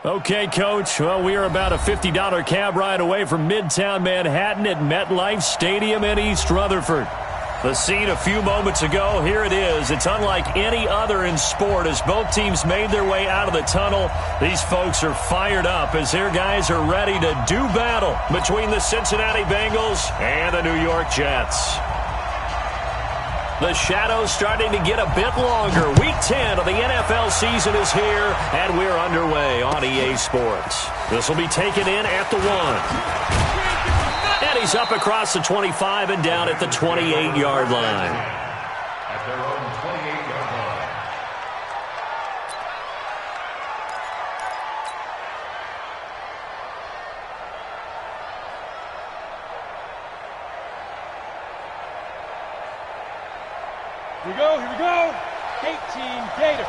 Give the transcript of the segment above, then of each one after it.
Okay, Coach. Well, we are about a $50 cab ride away from Midtown Manhattan at MetLife Stadium in East Rutherford. The scene a few moments ago, here it is. It's unlike any other in sport as both teams made their way out of the tunnel. These folks are fired up as their guys are ready to do battle between the Cincinnati Bengals and the New York Jets. The shadow's starting to get a bit longer. Week 10 of the NFL season is here, and we're underway on EA Sports. This will be taken in at the 1. And he's up across the 25 and down at the 28-yard line. At their own 28-yard line. Here we go, here we go. 18 Gator.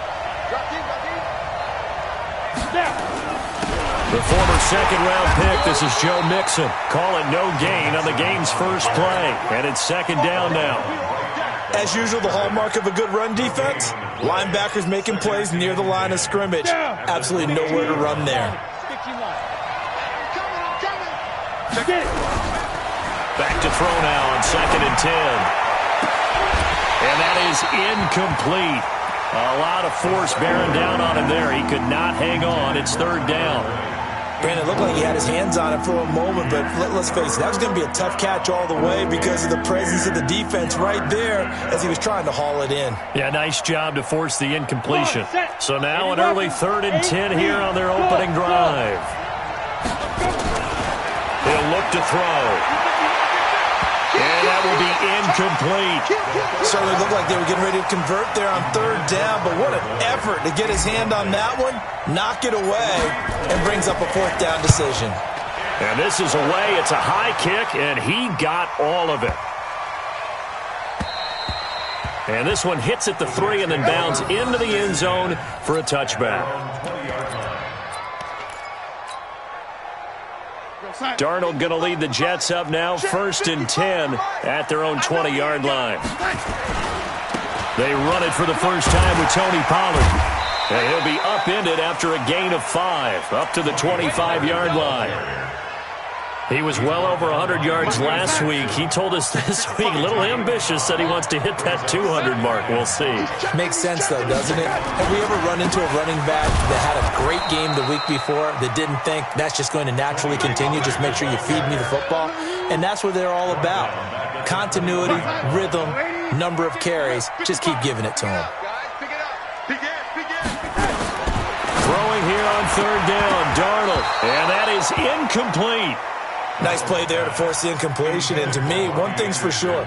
Drop deep, drop deep. Snap. The former second-round pick, this is Joe Mixon. Call it no gain on the game's first play. And it's second down now. As usual, the hallmark of a good run defense, linebackers making plays near the line of scrimmage. Absolutely nowhere to run there. Back to throw now on 2nd and 10. And that is incomplete. A lot of force bearing down on him there. He could not hang on. It's 3rd down. Brandon, it looked like he had his hands on it for a moment, but let's face it, that was going to be a tough catch all the way because of the presence of the defense right there as he was trying to haul it in. Yeah, nice job to force the incompletion. So now an early 3rd and 10 here on their opening drive. He'll look to throw. And that will be incomplete. Certainly looked like they were getting ready to convert there on 3rd down, but what an effort to get his hand on that one, knock it away, and brings up a 4th down decision. And this is away. It's a high kick, and he got all of it. And this one hits at the 3 and then bounds into the end zone for a touchback. Darnold going to lead the Jets up now, 1st and 10 at their own 20-yard line. They run it for the first time with Tony Pollard. And he'll be upended after a gain of 5, up to the 25-yard line. He was well over 100 yards last week. He told us this week, a little ambitious, that he wants to hit that 200 mark. We'll see. Makes sense, though, doesn't it? Have we ever run into a running back that had a great game the week before that didn't think that's just going to naturally continue? Just make sure you feed me the football. And that's what they're all about. Continuity, rhythm, number of carries. Just keep giving it to him. Throwing here on 3rd down, Darnold. And that is incomplete. Nice play there to force the incompletion. And to me, one thing's for sure.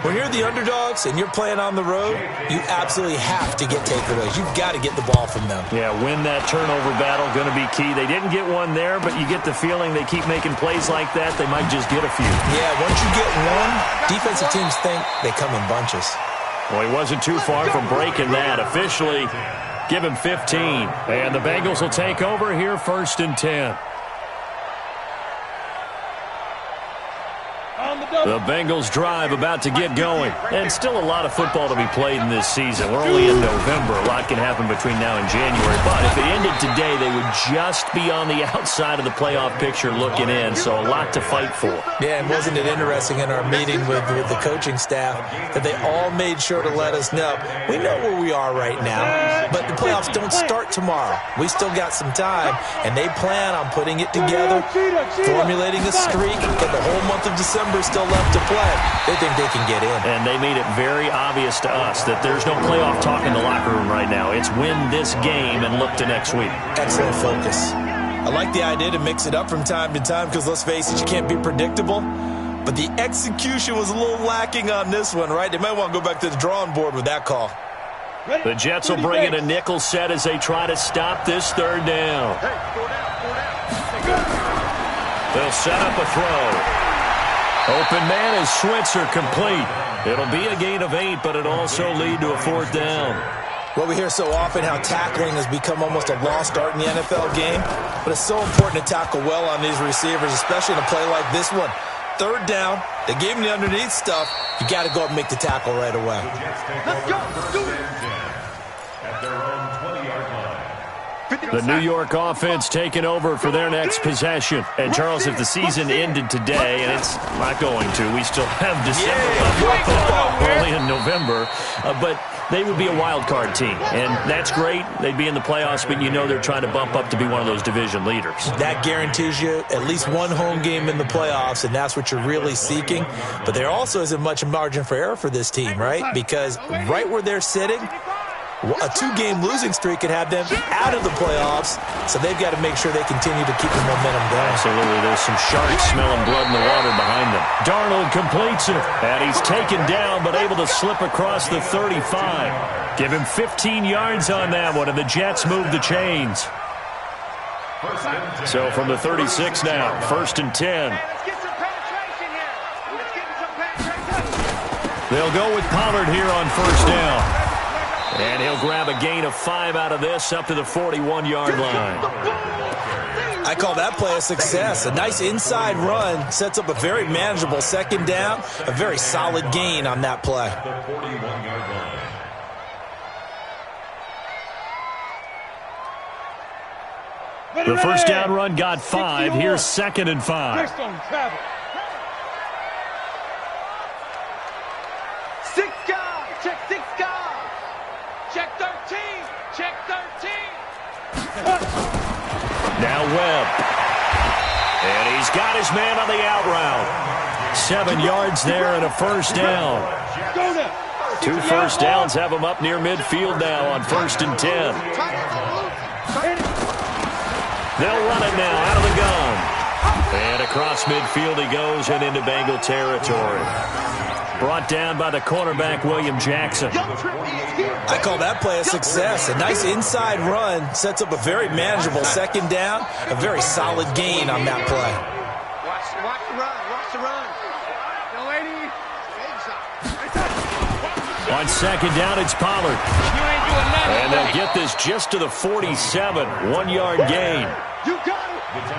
When you're the underdogs and you're playing on the road, you absolutely have to get takeaways. You've got to get the ball from them. Yeah, win that turnover battle, going to be key. They didn't get one there, but you get the feeling they keep making plays like that, they might just get a few. Yeah, once you get one, defensive teams think they come in bunches. Well, he wasn't too far from breaking that. Officially, give him 15. And the Bengals will take over here, 1st and 10. The Bengals drive about to get going. And still a lot of football to be played in this season. We're only in November. A lot can happen between now and January. But if it ended today, they would just be on the outside of the playoff picture looking in. So a lot to fight for. Yeah, and wasn't it interesting in our meeting with the coaching staff that they all made sure to let us know, we know where we are right now, but the playoffs don't start tomorrow. We still got some time, and they plan on putting it together, formulating a streak, and the whole month of December is still left to play. They think they can get in. And they made it very obvious to us that there's no playoff talk in the locker room right now. It's win this game and look to next week. Excellent focus. I like the idea to mix it up from time to time because, let's face it, you can't be predictable. But the execution was a little lacking on this one, right? They might want to go back to the drawing board with that call. The Jets will bring in a nickel set as they try to stop this 3rd down. They'll set up a throw. Open man is Switzer, complete. It'll be a gain of 8, but it also lead to a 4th down. Well, we hear so often how tackling has become almost a lost art in the NFL game, but it's so important to tackle well on these receivers, especially in a play like this one. 3rd down, they gave him the underneath stuff. You got to go up and make the tackle right away. Let's go. Do it. At their own 20-yard line. The New York offense taking over for their next possession. And, Charles, if the season ended today, and it's not going to, we still have December left football early in November, but they would be a wild card team. And that's great. They'd be in the playoffs, but you know they're trying to bump up to be one of those division leaders. That guarantees you at least one home game in the playoffs, and that's what you're really seeking. But there also isn't much margin for error for this team, right? Because right where they're sitting, a two-game losing streak could have them out of the playoffs, so they've got to make sure they continue to keep the momentum going. Absolutely. There's some sharks smelling blood in the water behind them. Darnold completes it, and he's taken down but able to slip across the 35. Give him 15 yards on that one, and the Jets move the chains. So from the 36 now, 1st and 10. They'll go with Pollard here on 1st down. And he'll grab a gain of 5 out of this up to the 41-yard line. I call that play a success. A nice inside run sets up a very manageable 2nd down, a very solid gain on that play. The 1st down run got 5. Here's 2nd and 5. Now Webb. And he's got his man on the out route. 7 yards there and a 1st down. 2 1st downs have him up near midfield now on 1st and 10. They'll run it now out of the gun. And across midfield he goes and into Bengal territory. Brought down by the cornerback, William Jackson. I call that play a success. A nice inside run sets up a very manageable 2nd down, a very solid gain on that play. Watch the run. Watch the run. Yo, lady. On 2nd down, it's Pollard. And they'll get this just to the 47. 1-yard gain. You got it.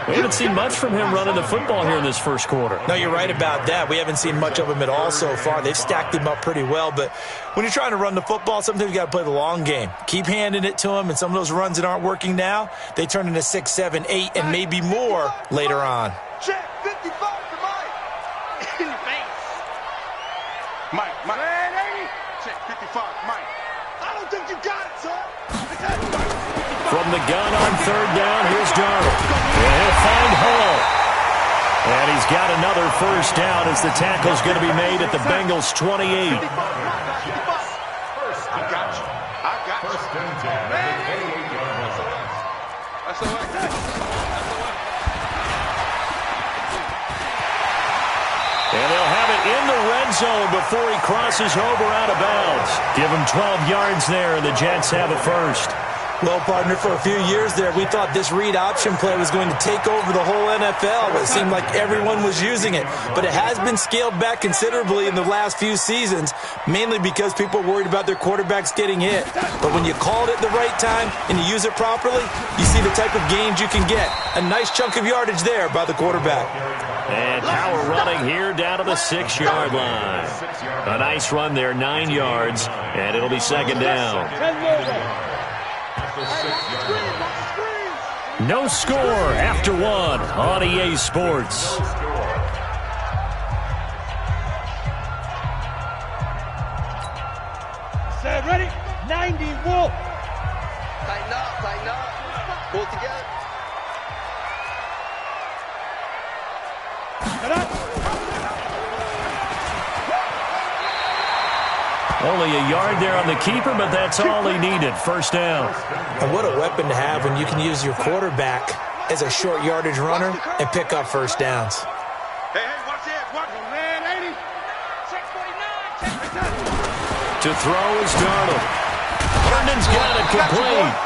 We haven't seen much from him running the football here in this 1st quarter. No, you're right about that. We haven't seen much of him at all so far. They've stacked him up pretty well, but when you're trying to run the football, sometimes you got to play the long game. Keep handing it to him, and some of those runs that aren't working now, they turn into 6, 7, 8, and maybe more later on. Check 55 to Mike. In the face. Mike. Check 55, Mike. I don't think you got it, son. From the gun on 3rd down, here's Darnold. And he'll find Hall. And he's got another 1st down as the tackle's going to be made at the Bengals' 28. I got you. First and 10. That's the way. And they'll have it in the red zone before he crosses over out of bounds. Give him 12 yards there, and the Jets have a 1st. Well, partner, for a few years there, we thought this read option play was going to take over the whole NFL. It seemed like everyone was using it. But it has been scaled back considerably in the last few seasons, mainly because people are worried about their quarterbacks getting hit. But when you call it at the right time and you use it properly, you see the type of gains you can get. A nice chunk of yardage there by the quarterback. And power running here down to the 6-yard line. A nice run there, 9 yards, and it'll be 2nd down. No score after 1 on EA Sports. Set, ready? 90, Wolf. Tighten up. Pull it together. Set up. Only a yard there on the keeper, but that's all he needed. 1st down. And what a weapon to have when you can use your quarterback as a short yardage runner and pick up 1st downs. Hey, watch it. Watch it. Man, 80. Check 49. Check the time. To throw is Darnold. Herndon's got it complete.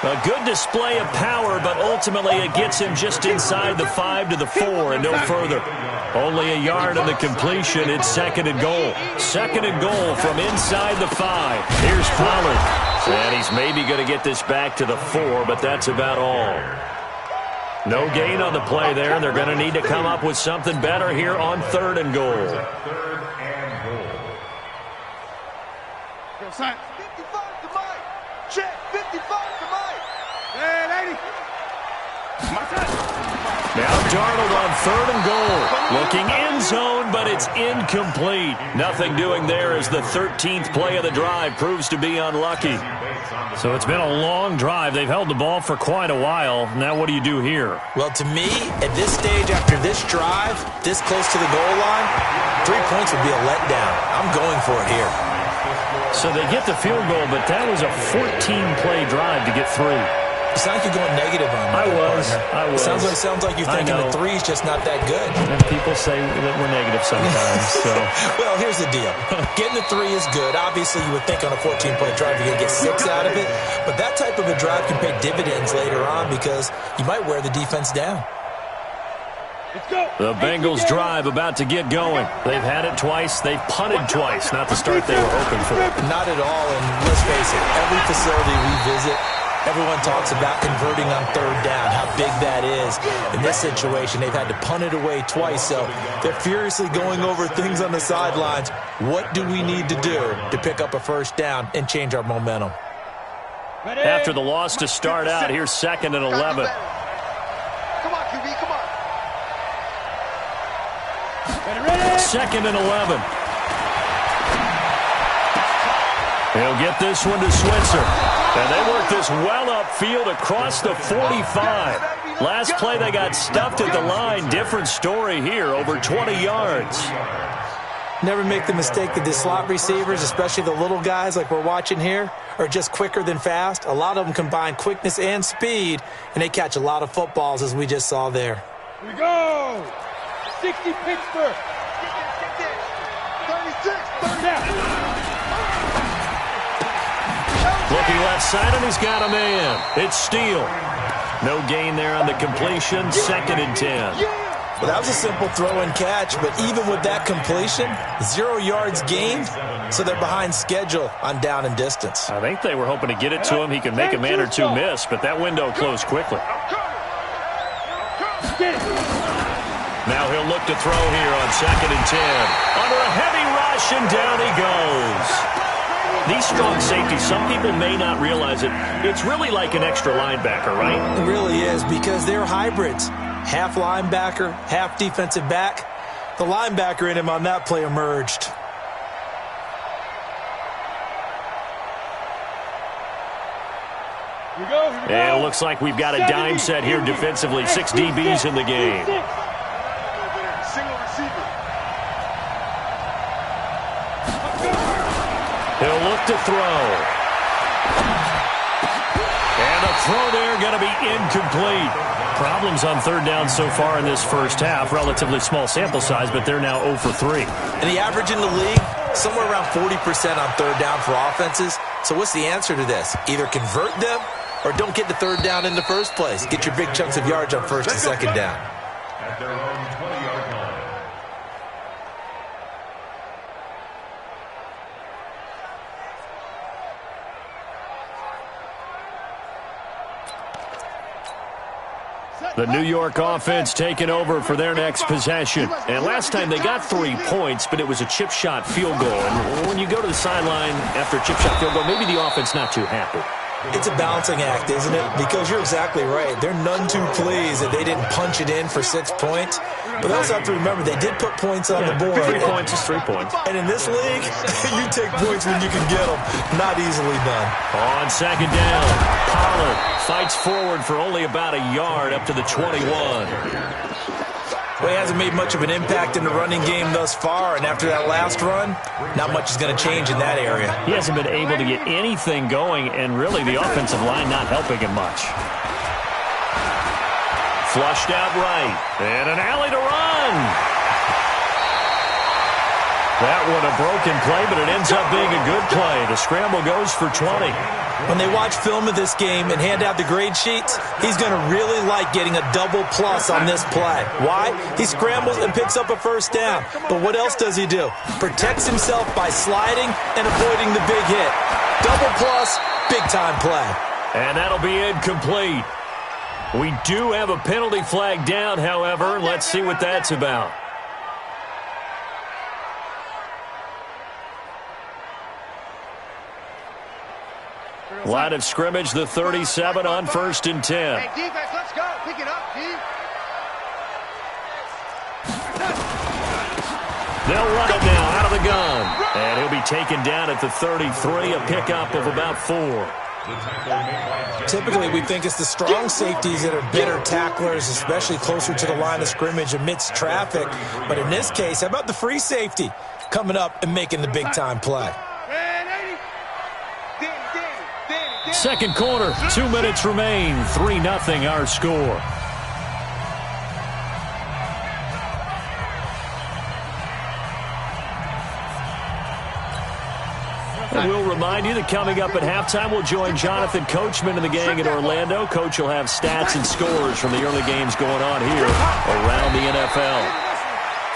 A good display of power, but ultimately it gets him just inside the 5 to the 4 and no further. Only a yard on the completion. It's 2nd and goal. 2nd and goal from inside the 5. Here's Pollard. And he's maybe going to get this back to the 4, but that's about all. No gain on the play there, and they're going to need to come up with something better here on 3rd and goal. 3rd and goal. Yo, son. 55 to Mike. Check 55 to Mike. Now Darnold on 3rd and goal. Looking end zone, but it's incomplete. Nothing doing there as the 13th play of the drive proves to be unlucky. So it's been a long drive. They've held the ball for quite a while. Now what do you do here? Well, to me, at this stage after this drive, this close to the goal line, 3 points would be a letdown. I'm going for it here. So they get the field goal, but that was a 14-play drive to get 3. It sounds like you're going negative on me. I was. Sounds like you're thinking the 3's just not that good. And people say that we're negative sometimes. So. Well, here's the deal. Getting the 3 is good. Obviously, you would think on a 14-play drive you're going to get 6 out of it. But that type of a drive can pay dividends later on because you might wear the defense down. The Bengals drive about to get going. They've had it twice. They've punted twice. Not the start they were hoping for. Not at all. And let's face it, every facility we visit, everyone talks about converting on 3rd down, how big that is. In this situation, they've had to punt it away twice, so they're furiously going over things on the sidelines. What do we need to do to pick up a 1st down and change our momentum? After the loss to start out, here's 2nd and 11. Come on, QB, come on. 2nd and 11. He'll get this one to Switzer. And they work this well upfield across the 45. Last play, they got stuffed at the line. Different story here, over 20 yards. Never make the mistake that the slot receivers, especially the little guys like we're watching here, are just quicker than fast. A lot of them combine quickness and speed, and they catch a lot of footballs, as we just saw there. Here we go. 60 Pittsburgh. 36, 30. Looking left side, and he's got a man. It's Steele. No gain there on the completion. 2nd and 10. Well, that was a simple throw and catch, but even with that completion, 0 yards gained, so they're behind schedule on down and distance. I think they were hoping to get it to him. He could make a man or two miss, but that window closed quickly. Now he'll look to throw here on 2nd and 10. Under a heavy rush, and down he goes. These strong safeties, some people may not realize it. It's really like an extra linebacker, right? It really is, because they're hybrids. Half linebacker, half defensive back. The linebacker in him on that play emerged. Here we go. Here we go. And it looks like we've got a dime set here defensively. 6 DBs in the game. Single receiver. He'll look to throw. And the throw there going to be incomplete. Problems on 3rd down so far in this first half. Relatively small sample size, but they're now 0 for 3. And the average in the league, somewhere around 40% on 3rd down for offenses. So what's the answer to this? Either convert them or don't get the 3rd down in the first place. Get your big chunks of yards on 1st and 2nd down. At their own 20-yard line. The New York offense taking over for their next possession. And last time they got 3 points, but it was a chip shot field goal. And when you go to the sideline after a chip shot field goal, maybe the offense not too happy. It's a balancing act, isn't it? Because you're exactly right. They're none too pleased that they didn't punch it in for 6 points. But they also have to remember they did put points on the board. 3 points is 3 points. And in this league, you take points when you can get them. Not easily done. On 2nd down, Pollard fights forward for only about a yard up to the 21. Well, he hasn't made much of an impact in the running game thus far, and after that last run, not much is going to change in that area. He hasn't been able to get anything going, and really the offensive line not helping him much. Flushed out right, and an alley to run. That one a broken play, but it ends up being a good play. The scramble goes for 20. When they watch film of this game and hand out the grade sheets, he's going to really like getting a double plus on this play. Why? He scrambles and picks up a 1st down. But what else does he do? Protects himself by sliding and avoiding the big hit. Double plus, big-time play. And that'll be incomplete. We do have a penalty flag down, however. Let's see what that's about. Line of scrimmage, the 37 on 1st and 10. Hey, defense, let's go. Pick it up, D. They'll run it now out of the gun. And he'll be taken down at the 33, a pickup of about 4. Typically, we think it's the strong safeties that are better tacklers, especially closer to the line of scrimmage amidst traffic. But in this case, how about the free safety coming up and making the big-time play? Second quarter, 2 minutes remain. 3-0 our score. And we'll remind you that coming up at halftime, we'll join Jonathan Coachman and the gang in Orlando. Coach will have stats and scores from the early games going on here around the NFL.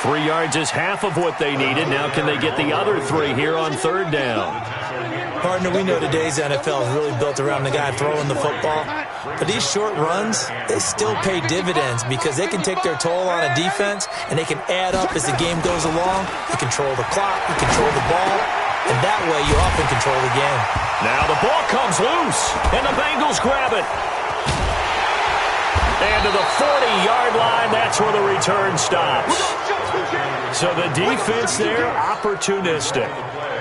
3 yards is half of what they needed. Now can they get the other 3 here on 3rd down? Partner, we know today's NFL is really built around the guy throwing the football. But these short runs, they still pay dividends because they can take their toll on a defense and they can add up as the game goes along. You control the clock, you control the ball, and that way you often control the game. Now the ball comes loose, and the Bengals grab it. And to the 40-yard line, that's where the return stops. So the defense there, opportunistic.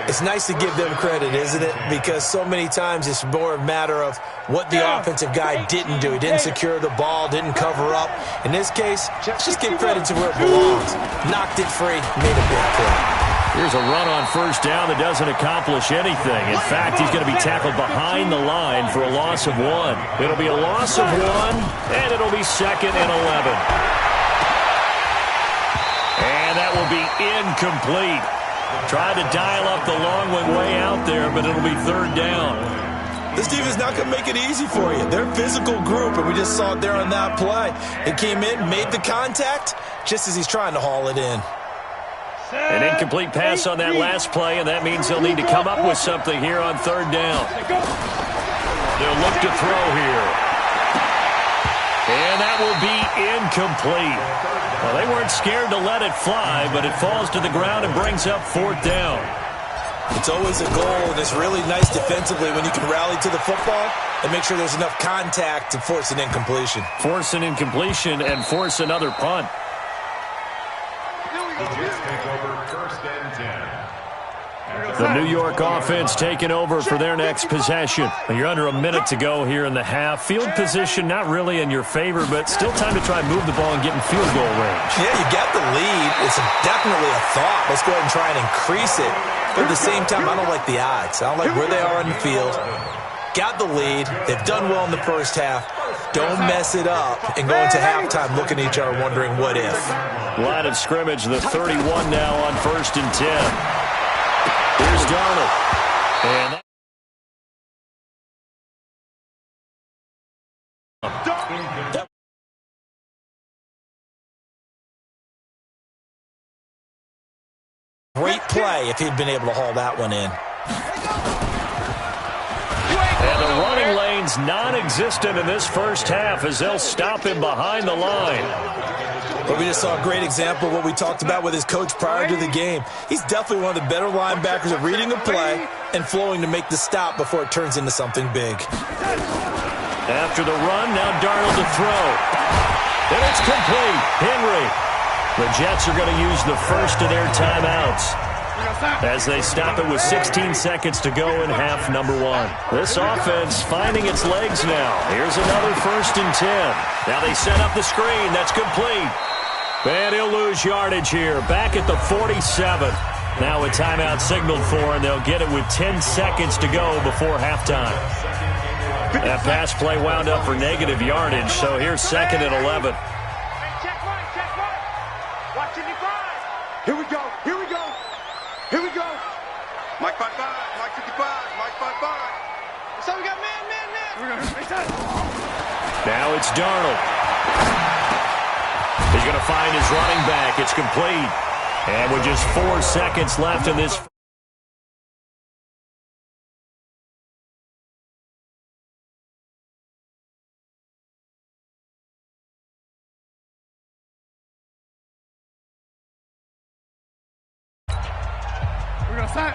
It's nice to give them credit, isn't it? Because so many times it's more a matter of what the offensive guy didn't do. He didn't secure the ball, didn't cover up. In this case, just give credit to where it belongs. Knocked it free, made a big play. Here's a run on 1st down that doesn't accomplish anything. In fact, he's going to be tackled behind the line for a loss of 1. It'll be a loss of 1, and it'll be 2nd and 11. And that will be incomplete. Tried to dial up the long one way out there, but it'll be 3rd down. This defense is not going to make it easy for you. They're a physical group, and we just saw it there on that play. They came in, made the contact, just as he's trying to haul it in. An incomplete pass on that last play, and that means they'll need to come up with something here on 3rd down. They'll look to throw here. And that will be incomplete. Well, they weren't scared to let it fly, but it falls to the ground and brings up 4th down. It's always a goal, and it's really nice defensively when you can rally to the football and make sure there's enough contact to force an incompletion. Force an incompletion and force another punt. The New York offense taking over for their next possession. You're under a minute to go here in the half. Field position not really in your favor, but still time to try and move the ball and get in field goal range. Yeah, you got the lead. It's definitely a thought. Let's go ahead and try and increase it. But at the same time, I don't like the odds. I don't like where they are on the field. Got the lead. They've done well in the first half. Don't mess it up and go into halftime looking at each other wondering what if. Line of scrimmage, the 31 now on 1st and 10. Here's Darnold. And great play if he'd been able to haul that one in. And the running lane's non-existent in this first half as they'll stop him behind the line. But we just saw a great example of what we talked about with his coach prior to the game. He's definitely one of the better linebackers at reading a play and flowing to make the stop before it turns into something big. After the run, now Darnold to throw. And it's complete. Henry. The Jets are going to use the first of their timeouts as they stop it with 16 seconds to go in half number 1. This offense finding its legs now. Here's another 1st and 10. Now they set up the screen. That's complete. And he'll lose yardage here. Back at the 47. Now a timeout signaled for, and they'll get it with 10 seconds to go before halftime. That pass play wound up for negative yardage, so here's 2nd and 11. Check right. Watch 55. Here we go. Here we go. Mike 55. Mike 55. Mike 55. So we got man. Now it's Darnold. He's going to find his running back. It's complete. And with just 4 seconds left in this.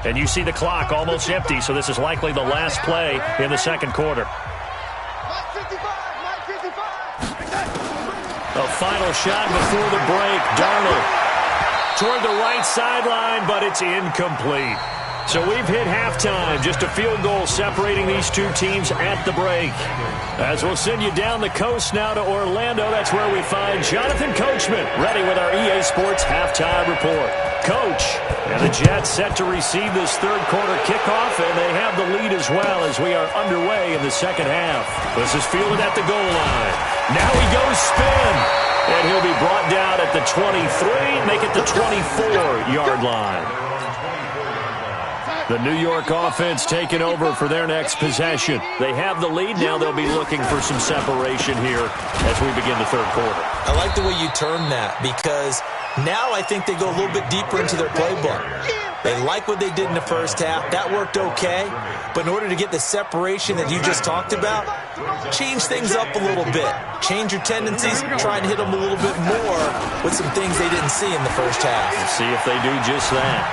And you see the clock almost empty, so this is likely the last play in the second quarter. A final shot before the break. Darnold toward the right sideline, but it's incomplete. So we've hit halftime. Just a field goal separating these two teams at the break. As we'll send you down the coast now to Orlando, that's where we find Jonathan Coachman, ready with our EA Sports halftime report. Coach, and the Jets set to receive this third quarter kickoff, and they have the lead as well as we are underway in the second half. This is fielded at the goal line. Now he goes spin, and he'll be brought down at the 23, make it the 24-yard line. The New York offense taking over for their next possession. They have the lead. Now they'll be looking for some separation here as we begin the third quarter. I like the way you term that, because now I think they go a little bit deeper into their playbook. They like what they did in the first half. That worked okay. But in order to get the separation that you just talked about, change things up a little bit. Change your tendencies, try and hit them a little bit more with some things they didn't see in the first half. Let's see if they do just that.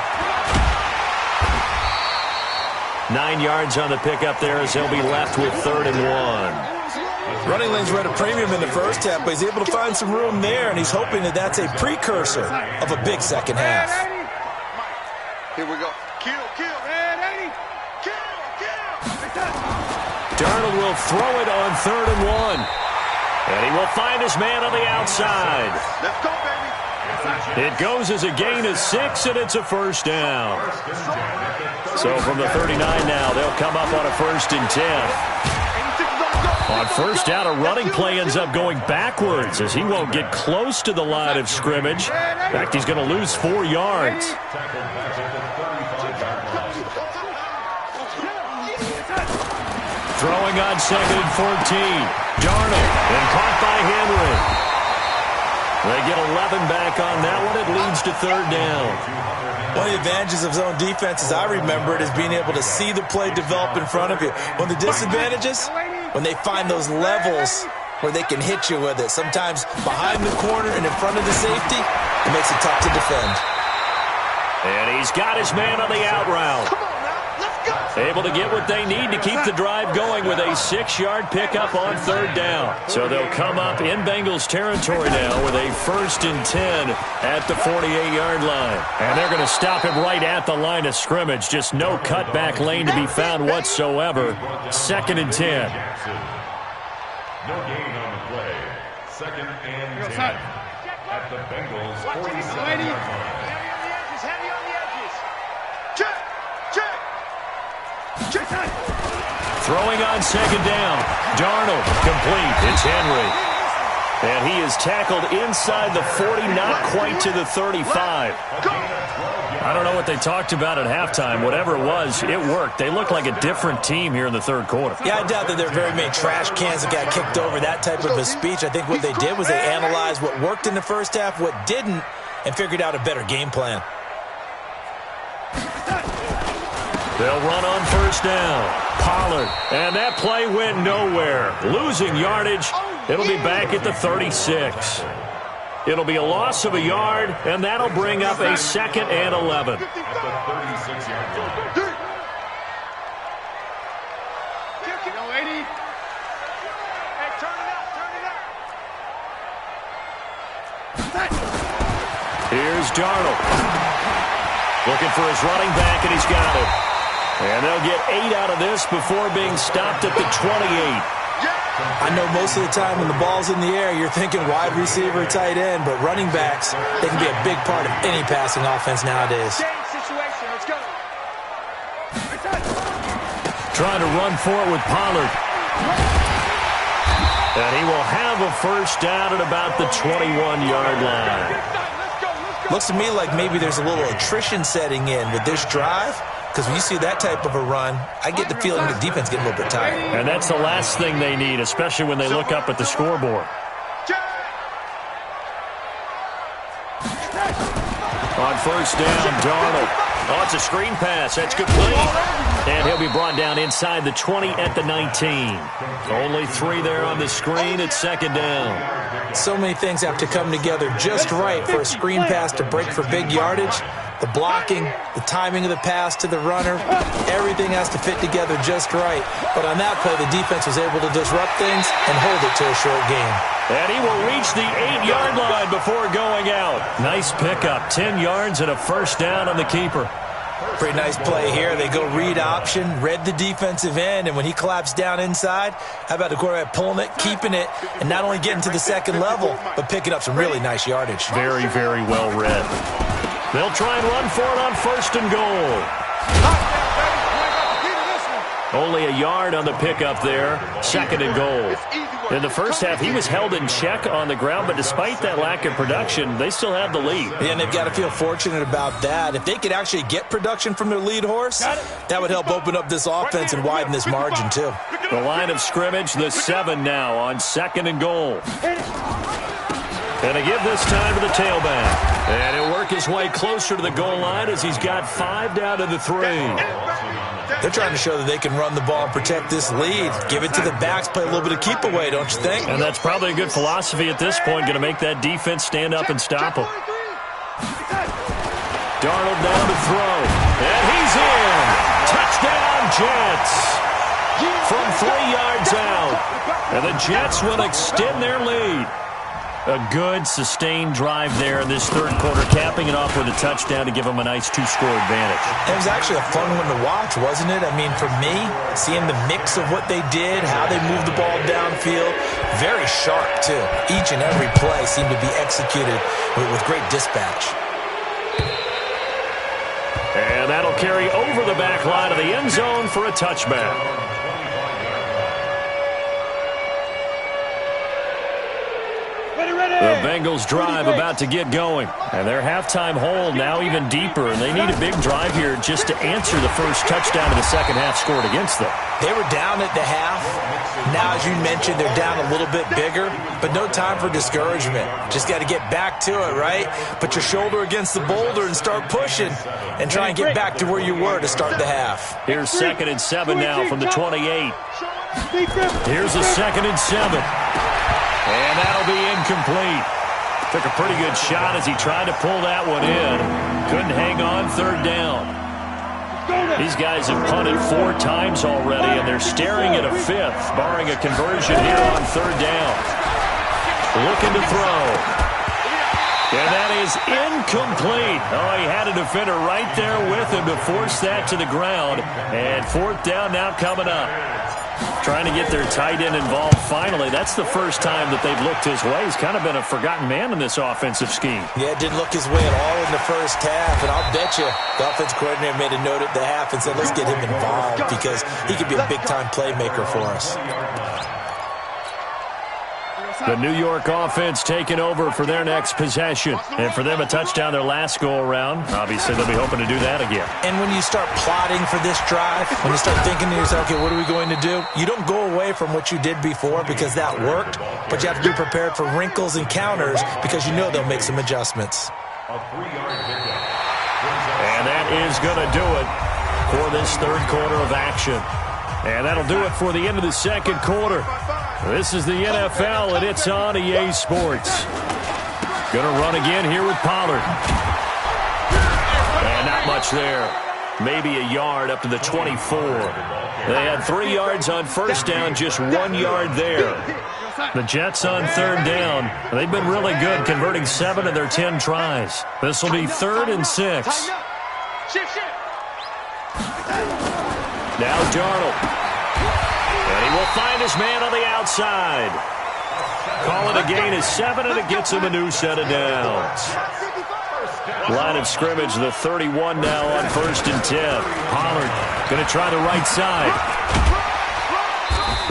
9 yards on the pickup there as they'll be left with 3rd and 1. Running lanes were at a premium in the first half, but he's able to find some room there, and he's hoping that that's a precursor of a big second half. Here we go. Kill. Darnold will throw it on 3rd and 1. And he will find his man on the outside. Let's go, baby. It goes as a gain of 6, and it's a first down. So from the 39 now, they'll come up on a 1st and 10. On first down, a running play ends up going backwards as he won't get close to the line of scrimmage. In fact, he's going to lose 4 yards. Throwing on 2nd and 14. Darnold, and caught by Henry. They get 11 back on that one. It leads to 3rd down. One of the advantages of zone defense, as I remember it, is being able to see the play develop in front of you. One of the disadvantages, when they find those levels where they can hit you with it. Sometimes behind the corner and in front of the safety, it makes it tough to defend. And he's got his man on the out route. Able to get what they need to keep the drive going with a 6-yard pickup on 3rd down. So they'll come up in Bengals territory now with a 1st and 10 at the 48-yard line. And they're going to stop him right at the line of scrimmage. Just no cutback lane to be found whatsoever. 2nd and 10. No gain on the play. 2nd and 10 at the Bengals 47-yard line. Throwing on 2nd down. Darnold, complete. It's Henry. And he is tackled inside the 40, not quite to the 35. I don't know what they talked about at halftime. Whatever it was, it worked. They look like a different team here in the 3rd quarter. Yeah, I doubt that there are very many trash cans that got kicked over, that type of a speech. I think what they did was they analyzed what worked in the first half, what didn't, and figured out a better game plan. They'll run on 1st down. Pollard. And that play went nowhere. Losing yardage. It'll be back at the 36. It'll be a loss of a yard, and that'll bring up a 2nd and 11. At the 36-yard line. Here's Darnold. Looking for his running back, and he's got it. And they'll get 8 out of this before being stopped at the 28. I know most of the time when the ball's in the air, you're thinking wide receiver, tight end, but running backs, they can be a big part of any passing offense nowadays. Trying to run for it with Pollard. And he will have a 1st down at about the 21-yard line. Looks to me like maybe there's a little attrition setting in with this drive. Because when you see that type of a run, I get the feeling the defense getting a little bit tired. And that's the last thing they need, especially when they look up at the scoreboard. On 1st down, Darnold. Oh, it's a screen pass. That's complete. And he'll be brought down inside the 20 at the 19. Only 3 there on the screen at 2nd down. So many things have to come together just right for a screen pass to break for big yardage. The blocking, the timing of the pass to the runner, everything has to fit together just right. But on that play, the defense was able to disrupt things and hold it to a short game. And he will reach the 8-yard line before going out. Nice pickup, 10 yards and a first down on the keeper. Pretty nice play here. They go read option, read the defensive end, and when he collapsed down inside, how about the quarterback pulling it, keeping it, and not only getting to the second level, but picking up some really nice yardage. Very, very well read. They'll try and run for it on first and goal. Only a yard on the pickup there, second and goal. In the first half, he was held in check on the ground, but despite that lack of production, they still have the lead. Yeah, and they've got to feel fortunate about that. If they could actually get production from their lead horse, that would help open up this offense and widen this margin too. The line of scrimmage, the 7 now on second and goal. And a give this time to the tailback. And he'll work his way closer to the goal line as he's got 5 down to the 3. They're trying to show that they can run the ball and protect this lead. Give it to the backs, play a little bit of keep away, don't you think? And that's probably a good philosophy at this point, going to make that defense stand up and stop them. Darnold down to throw. And he's in. Touchdown, Jets. From 3 yards out. And the Jets will extend their lead. A good, sustained drive there in this third quarter, capping it off with a touchdown to give them a nice 2-score advantage. It was actually a fun one to watch, wasn't it? I mean, for me, seeing the mix of what they did, how they moved the ball downfield, very sharp, too. Each and every play seemed to be executed with great dispatch. And that'll carry over the back line of the end zone for a touchback. The Bengals drive about to get going. And their halftime hole now even deeper. And they need a big drive here just to answer the first touchdown of the second half scored against them. They were down at the half. Now, as you mentioned, they're down a little bit bigger. But no time for discouragement. Just got to get back to it, right? Put your shoulder against the boulder and start pushing. And try and get back to where you were to start the half. Here's 2nd and 7 now from the 28. Here's a 2nd and 7. And that'll be incomplete. Took a pretty good shot as he tried to pull that one in. Couldn't hang on, third down. These guys have punted 4 times already, and they're staring at a 5th, barring a conversion here on third down. Looking to throw. And that is incomplete. Oh, he had a defender right there with him to force that to the ground. And 4th down now coming up. Trying to get their tight end involved finally. That's the first time that they've looked his way. He's kind of been a forgotten man in this offensive scheme. Yeah, it didn't look his way at all in the first half. And I'll bet you the offense coordinator made a note at the half and said, let's get him involved because he could be a big-time playmaker for us. The New York offense taking over for their next possession. And for them, a touchdown their last go-around. Obviously, they'll be hoping to do that again. And when you start plotting for this drive, when you start thinking to yourself, okay, what are we going to do? You don't go away from what you did before because that worked, but you have to be prepared for wrinkles and counters because you know they'll make some adjustments. And that is going to do it for this third quarter of action. And that'll do it for the end of the second quarter. This is the NFL, and it's on EA Sports. Going to run again here with Pollard. And not much there. Maybe a yard up to the 24. They had 3 yards on first down, just 1 yard there. The Jets on third down. They've been really good, converting 7 of their 10 tries. This will be 3rd and 6. Now Darnold. And he will find his man on the outside. Call it a gain of 7, and it gets him a new set of downs. Line of scrimmage, the 31 now on 1st and 10. Pollard going to try the right side.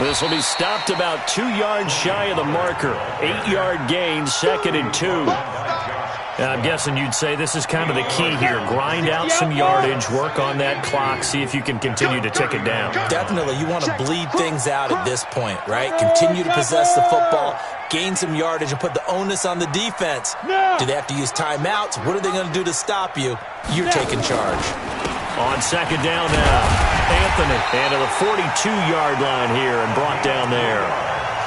This will be stopped about 2 yards shy of the marker. 8-yard gain, 2nd and 2. I'm guessing you'd say this is kind of the key here. Grind out some yardage, work on that clock, see if you can continue to tick it down. Definitely. You want to bleed things out at this point, right? Continue to possess the football, gain some yardage, and put the onus on the defense. Do they have to use timeouts? What are they going to do to stop you? You're taking charge. On second down now, Anthony. And to the 42-yard line here and brought down there.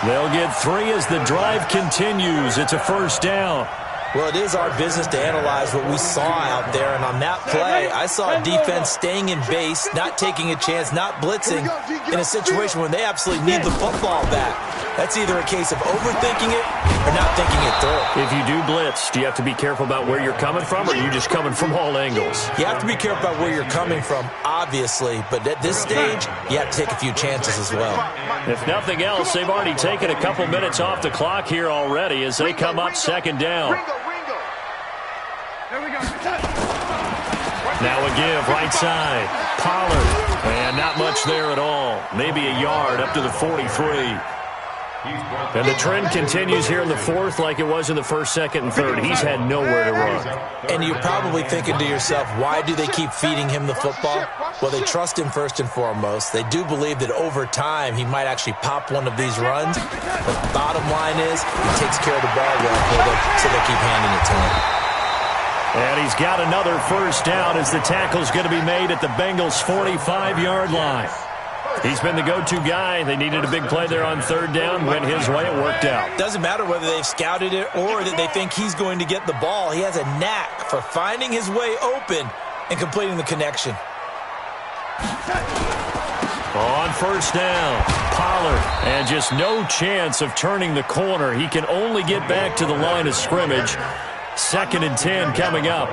They'll get 3 as the drive continues. It's a first down. Well, it is our business to analyze what we saw out there, and on that play, I saw a defense staying in base, not taking a chance, not blitzing in a situation where they absolutely need the football back. That's either a case of overthinking it or not thinking it through. If you do blitz, do you have to be careful about where you're coming from, or are you just coming from all angles? You have to be careful about where you're coming from, obviously, but at this stage, you have to take a few chances as well. If nothing else, they've already taken a couple minutes off the clock here already as they come up second down. Now a give, right side. Pollard. And not much there at all. Maybe a yard up to the 43. And the trend continues here in the fourth like it was in the first, second, and third. He's had nowhere to run. And you're probably thinking to yourself, why do they keep feeding him the football? Well, they trust him first and foremost. They do believe that over time he might actually pop one of these runs. But the bottom line is he takes care of the ball well for them, so they keep handing it to him. And he's got another first down as the tackle's going to be made at the Bengals' 45-yard line. He's been the go-to guy. They needed a big play there on third down. Went his way. It worked out. Doesn't matter whether they've scouted it or that they think he's going to get the ball. He has a knack for finding his way open and completing the connection. On first down, Pollard. And just no chance of turning the corner. He can only get back to the line of scrimmage. 2nd and 10 coming up.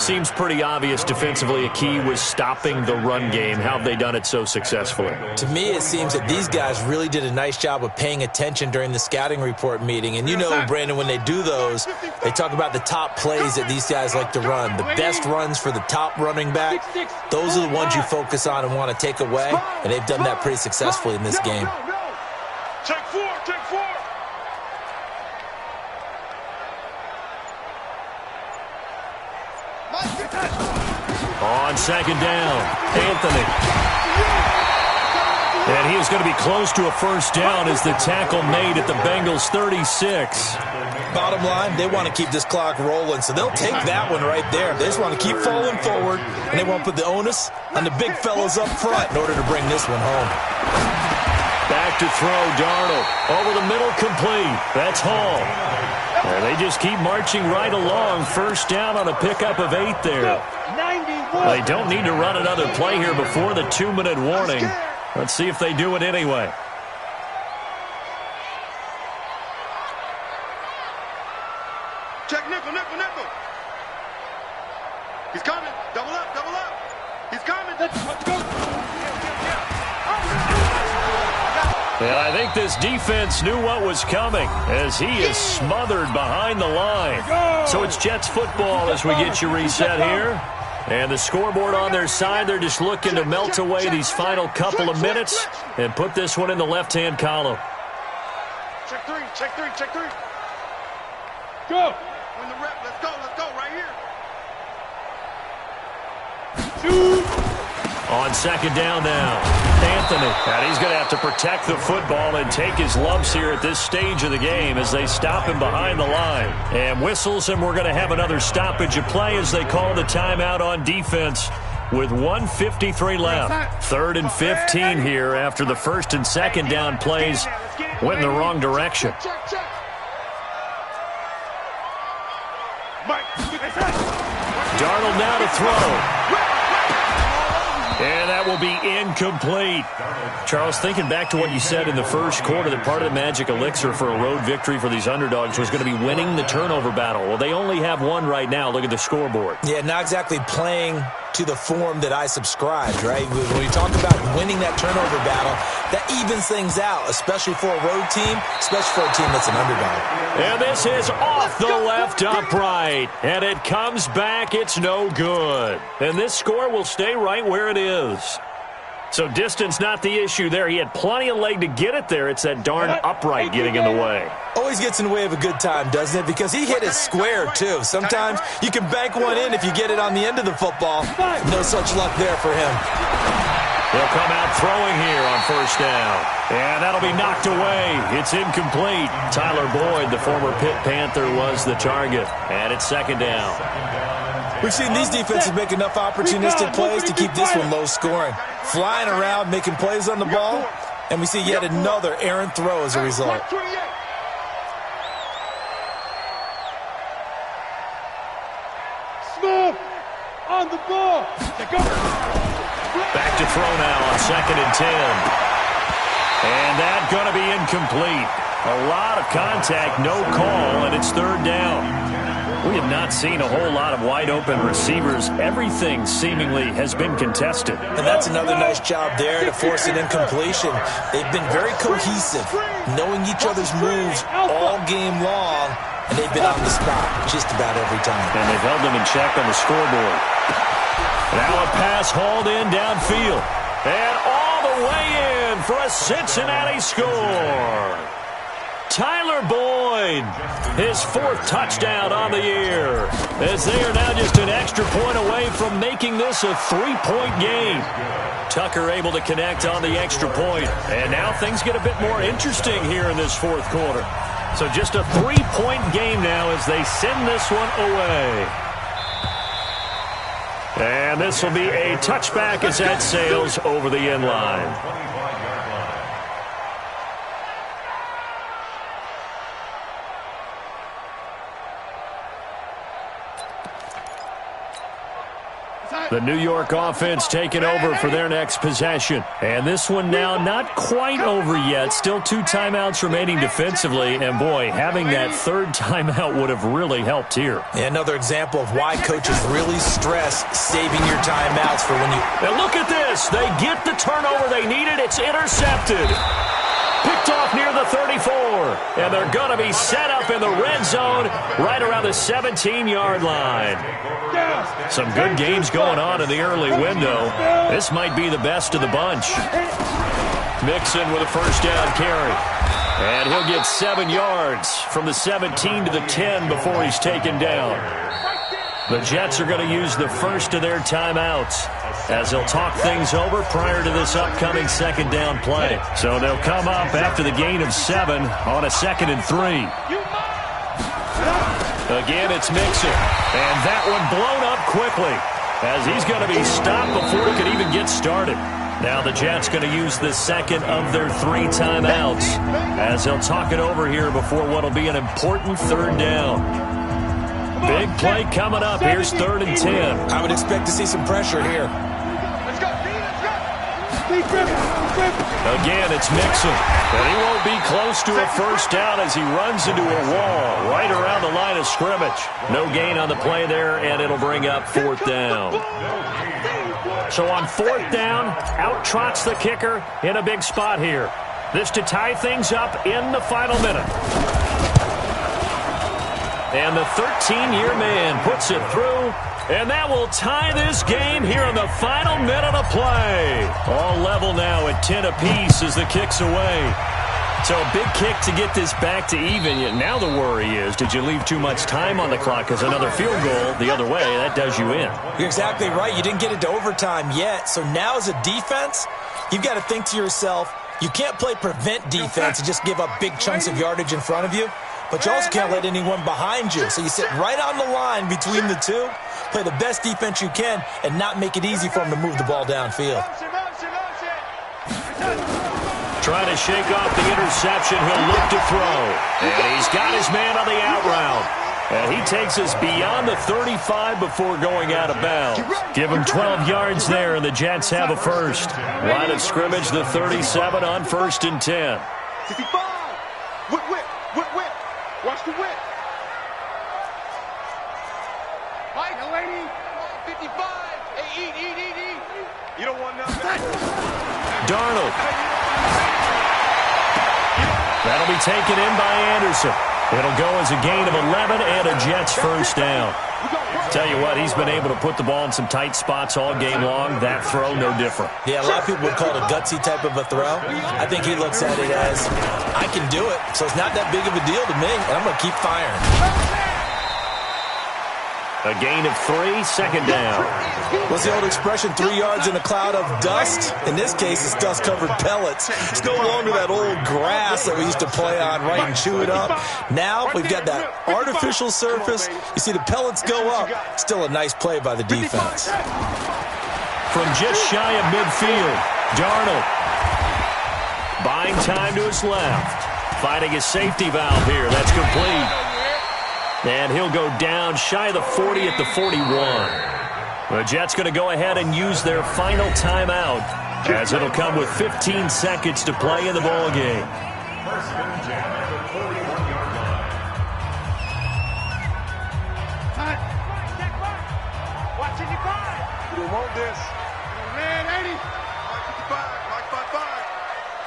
Seems pretty obvious defensively a key was stopping the run game. How have they done it so successfully? To me, it seems that these guys really did a nice job of paying attention during the scouting report meeting. And you know, Brandon, when they do those, they talk about the top plays that these guys like to run. The best runs for the top running back, those are the ones you focus on and want to take away. And they've done that pretty successfully in this game. Take four, take four. On second down, Anthony. And he is going to be close to a first down as the tackle made at the Bengals' 36. Bottom line, they want to keep this clock rolling, so they'll take that one right there. They just want to keep falling forward, and they want to put the onus on the big fellas up front in order to bring this one home. Back to throw, Darnold. Over the middle, complete. That's Hall. And they just keep marching right along. First down on a pickup of 8 there. They don't need to run another play here before the 2-minute warning. Let's see if they do it anyway. Check nickel, nickel, nickel. He's coming. Double up, double up. He's coming. Let's go. And I think this defense knew what was coming as he is smothered behind the line. So it's Jets football as we get you reset here. And the scoreboard on their side, they're just looking to melt away these final couple of minutes and put this one in the left-hand column. Check three, check three, check three. Go. Win the rep. Let's go right here. Shoot. On second down now, Anthony. And he's going to have to protect the football and take his lumps here at this stage of the game as they stop him behind the line. And whistles, and we're going to have another stoppage of play as they call the timeout on defense with 1:53 left. 3rd and 15 here after the first and second down plays went in the wrong direction. Darnold now to throw. And that will be incomplete. Charles, thinking back to what you said in the first quarter, that part of the magic elixir for a road victory for these underdogs was going to be winning the turnover battle. Well, they only have one right now. Look at the scoreboard. Yeah, not exactly playing to the form that I subscribed, right? When you talk about winning that turnover battle, that evens things out, especially for a road team, especially for a team that's an underdog. And this is off the left upright. And it comes back. It's no good. And this score will stay right where it is. So distance not the issue there. He had plenty of leg to get it there. It's that darn upright getting in the way. Always gets in the way of a good time, doesn't it? Because he hit it square, too. Sometimes you can bank one in if you get it on the end of the football. No such luck there for him. He'll come out throwing here on first down. And that'll be knocked away. It's incomplete. Tyler Boyd, the former Pitt Panther, was the target. And it's second down. We've seen these defenses make enough opportunistic plays to keep this one low scoring. Flying around, making plays on the ball, and we see yet another errant throw as a result. ball. Back to throw now on 2nd and 10. And that's going to be incomplete. A lot of contact, no call, and it's 3rd down. We have not seen a whole lot of wide-open receivers. Everything seemingly has been contested. And that's another nice job there to force an incompletion. They've been very cohesive, knowing each other's moves all game long, and they've been on the spot just about every time. And they've held them in check on the scoreboard. Now a pass hauled in downfield. And all the way in for a Cincinnati score. Tyler Boyd, his 4th touchdown on the year, as they are now just an extra point away from making this a 3-point game. Tucker able to connect on the extra point, and now things get a bit more interesting here in this 4th quarter. So just a 3-point game now as they send this one away. And this will be a touchback as that sails over the end line. The New York offense taking over for their next possession. And this one now not quite over yet. Still 2 timeouts remaining defensively. And, boy, having that 3rd timeout would have really helped here. Yeah, another example of why coaches really stress saving your timeouts for when you... And look at this. They get the turnover they needed. It's intercepted. Picked off near the 34. And they're going to be set up in the red zone right around the 17-yard line. Some good games going on in the early window. This might be the best of the bunch. Mixon with a 1st down carry. And he'll get 7 yards from the 17 to the 10 before he's taken down. The Jets are going to use the first of their timeouts as they'll talk things over prior to this upcoming 2nd down play. So they'll come up after the gain of 7 on a 2nd and 3. Again, it's Mixon. And that one blown up quickly as he's going to be stopped before he could even get started. Now the Jets going to use the 2nd of their 3 timeouts as they'll talk it over here before what will be an important 3rd down. Big play coming up. Here's 3rd and 10. I would expect to see some pressure here. Let's go, Again, it's Mixon. And he won't be close to a 1st down as he runs into a wall right around the line of scrimmage. No gain on the play there, and it'll bring up 4th down. So on 4th down, out trots the kicker in a big spot here. This to tie things up in the final minute. And the 13-year man puts it through, and that will tie this game here in the final minute of play. All level now at 10 apiece as the kick's away. So a big kick to get this back to even. Yet now the worry is, did you leave too much time on the clock? Because another field goal the other way, that does you in. You're exactly right. You didn't get into overtime yet. So now as a defense, you've got to think to yourself, you can't play prevent defense and just give up big chunks of yardage in front of you. But you also can't let anyone behind you. So you sit right on the line between the two, play the best defense you can, and not make it easy for them to move the ball downfield. Trying to shake off the interception. He'll look to throw. And he's got his man on the out route. And he takes us beyond the 35 before going out of bounds. Give him 12 yards there, and the Jets have a first. Line of scrimmage, the 37 on 1st and 10. 65. Whip. Watch the whip. Mike, lady. 55. Hey, eat. You don't want nothing. Darnold. That'll be taken in by Anderson. It'll go as a gain of 11 and a Jets 1st down. Tell you what, he's been able to put the ball in some tight spots all game long. That throw, no different. Yeah, a lot of people would call it a gutsy type of a throw. I think he looks at it as, I can do it, so it's not that big of a deal to me, and I'm going to keep firing. A gain of 3, 2nd down. What's the old expression, 3 yards in a cloud of dust? In this case, it's dust-covered pellets. It's no longer that old grass that we used to play on, right, and chew it up. Now we've got that artificial surface. You see the pellets go up. Still a nice play by the defense. From just shy of midfield, Darnold. Buying time to his left. Finding his safety valve here. That's complete. And he'll go down shy of the 40 at the 41. The Jets going to go ahead and use their final timeout, as it'll come with 15 seconds to play in the ball game. First and 10 at the 41-yard line. Watching you five. You want this. Red 80. Mike 55. Mike 55.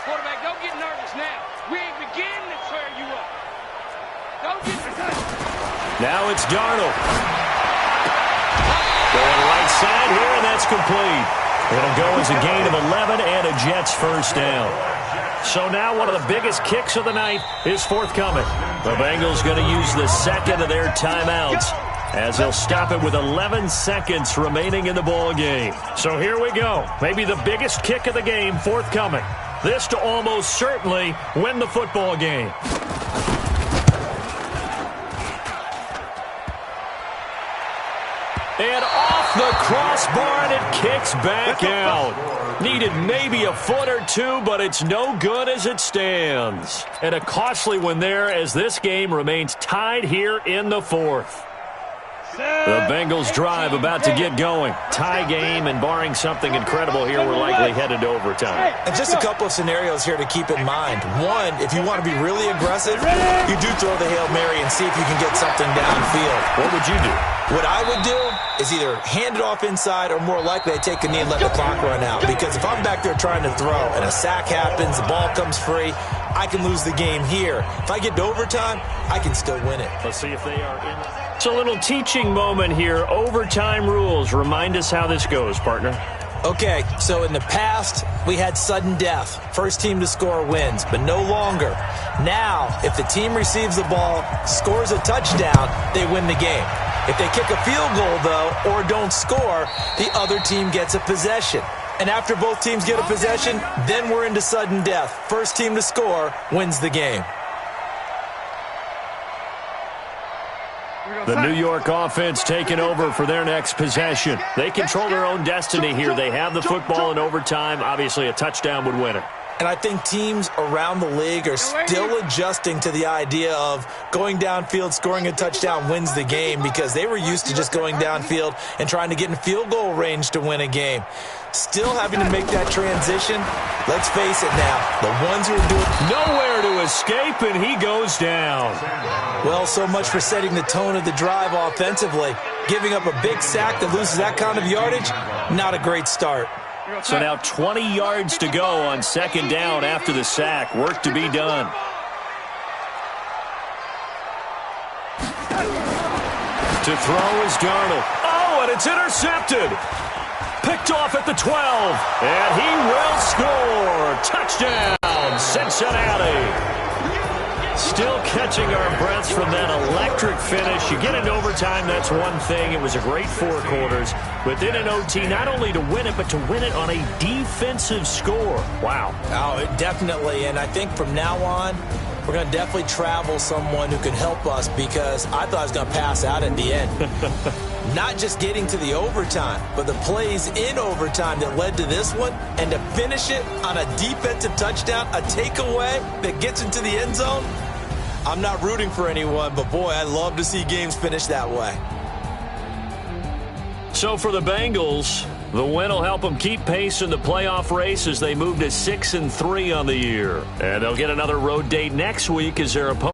Quarterback, don't get nervous now. We ain't beginning to tear you up. Don't get Now it's Darnold. Going right side here, and that's complete. It'll go as a gain of 11 and a Jets first down. So now one of the biggest kicks of the night is forthcoming. The Bengals going to use the second of their timeouts, as they'll stop it with 11 seconds remaining in the ball game. So here we go. Maybe the biggest kick of the game forthcoming. This to almost certainly win the football game. And off the crossbar, and it kicks back out. Needed maybe a foot or two, but it's no good as it stands. And a costly one there, as this game remains tied here in the fourth. The Bengals drive about to get going. Tie game, and barring something incredible here, we're likely headed to overtime. And just a couple of scenarios here to keep in mind. One, if you want to be really aggressive, you do throw the Hail Mary and see if you can get something downfield. What would you do? What I would do is either hand it off inside, or more likely I take a knee and let the clock run out. Because if I'm back there trying to throw and a sack happens, the ball comes free, I can lose the game here. If I get to overtime, I can still win it. Let's see if they are in. It's a little teaching moment here. Overtime rules. Remind us how this goes, partner. Okay, so in the past, we had sudden death. First team to score wins, but no longer. Now, if the team receives the ball, scores a touchdown, they win the game. If they kick a field goal, though, or don't score, the other team gets a possession. And after both teams get a possession, then we're into sudden death. First team to score wins the game. The New York offense taking over for their next possession. They control their own destiny here. They have the football in overtime. Obviously, a touchdown would win it. And I think teams around the league are still adjusting to the idea of going downfield, scoring a touchdown wins the game, because they were used to just going downfield and trying to get in field goal range to win a game. Still having to make that transition. Let's face it now, the ones who are doing nowhere to escape, and he goes down. Well, so much for setting the tone of the drive offensively. Giving up a big sack that loses that kind of yardage, not a great start. So now 20 yards to go on second down after the sack. Work to be done. To throw is Darnold. Oh, and it's intercepted. Picked off at the 12. And he will score. Touchdown, Cincinnati. Still catching our breaths from that electric finish. You get into overtime, that's one thing. It was a great 4 quarters. But then in OT, not only to win it, but to win it on a defensive score. Wow. Oh, definitely. And I think from now on, we're going to definitely travel someone who can help us, because I thought I was going to pass out at the end. Not just getting to the overtime, but the plays in overtime that led to this one, and to finish it on a defensive touchdown, a takeaway that gets into the end zone. I'm not rooting for anyone, but boy, I love to see games finish that way. So for the Bengals, the win will help them keep pace in the playoff race as they move to 6-3 on the year. And they'll get another road date next week as their opponent.